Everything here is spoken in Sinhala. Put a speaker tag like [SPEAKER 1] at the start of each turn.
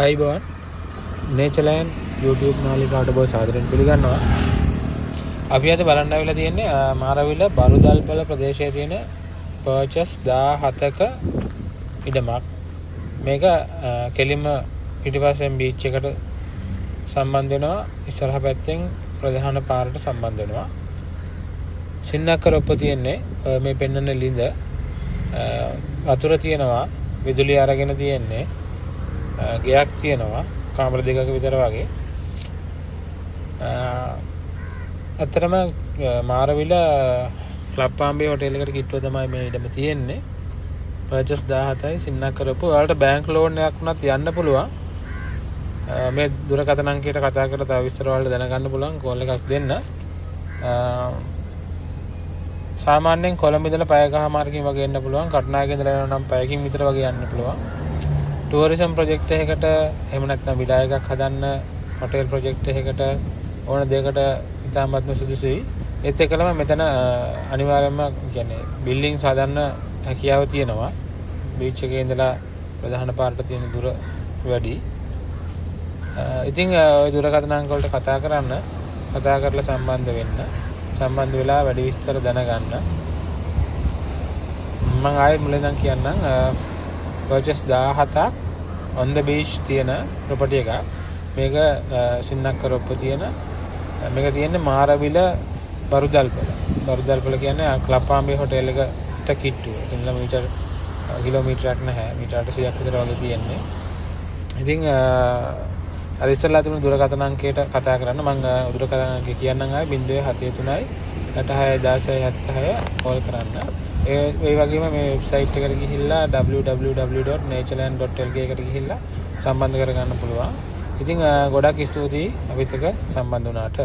[SPEAKER 1] අයිබෝන් නේචර්ලෑන්ඩ් YouTube නාලිකාවට බොහෝ සාදරයෙන් පිළිගන්නවා. අපි අද බලන්න ආවිලා තියෙන්නේ මාරවිල බරුදල්පල ප්‍රදේශයේ තියෙන පර්චස් 17ක ඉඩමක්. මේක කෙලිම පිටිපස්සෙන් බීච් එකට සම්බන්ධ වෙනවා. ඉස්සරහ පැත්තෙන් ප්‍රධාන පාරට සම්බන්ධ වෙනවා. සින්නක්කර ඔප්ප තියෙන්නේ මේ පෙන්වන ලිඳ වතුර තියෙනවා. විදුලිය අරගෙන තියෙන්නේ. ගයක් තියෙනවා කාමර දෙකක විතර වගේ. අතරම මාරවිල ක්ලබ් පාම්බේ හොටෙල් එකට කිට්ටුව තමයි මේ ඉඩම තියෙන්නේ. පර්චස් 17යි සින්නක් කරපු. ඔයාලට බැංක් ලෝන් එකක් වුණත් යන්න පුළුවන්. මේ දුරකථන අංකයට කතා කරලා තව විස්තර වලට දැනගන්න පුළුවන්. කෝල් එකක් දෙන්න. සාමාන්‍යයෙන් කොළඹ ඉඳලා පැයකමාරකින් වගේ එන්න පුළුවන්. කටුනායක ඉඳලා යනවා නම් පැයකින් විතර වගේ යන්න පුළුවන්. ටුවරිසම් ප්‍රොජෙක්ට් එකකට එහෙම නැත්නම් විලා එකක් හදන්න හොටෙල් ප්‍රොජෙක්ට් එකකට ඕන දෙයකට ඉතාමත්ම සුදුසුයි. ඒත් එක්කලම මෙතන අනිවාර්යයෙන්ම කියන්නේ බිල්ඩින්ග්ස් හදන්න හැකියාව තියෙනවා. බීච් එකේ ඉඳලා ප්‍රධාන පාරට තියෙන දුර වැඩි. ඉතින් ওই දුරකථන අංක වලට කතා කරලා සම්බන්ධ වෙන්න. සම්බන්ධ වෙලා වැඩි විස්තර දැනගන්න. මම ආයෙත් මුලින්ම කියන්නම් පර්චස් 17ක් on the beach තියෙන ප්‍රොපර්ටි එකක්. මේක සින්නක්කර ඔප්ප තියෙන මේක තියෙන්නේ මාරවිල බරුදල්පල කියන්නේ ක්ලබ් පාම්බේ හොටෙල් එකට කිට්ටුව. එතන කිලෝමීටරයක් නැහැ. මීටර 800ක් විතර වගේ තියෙන්නේ. ඉතින් අර ඉස්සෙල්ලා තිබුණු දුරකථන අංකයට කතා කරන්න මම දුරකථන අංකය කියන්නම් ආයේ 073යි 861676 කෝල් කරන්න. ඒ වගේම මේ වෙබ්සයිට් එකට ගිහිල්ලා www.natureland.lk එකට ගිහිල්ලා සම්බන්ධ කරගන්න පුළුවන්. ඉතින් ගොඩක් ස්තුතියි අපිත් එක්ක සම්බන්ධ වුණාට.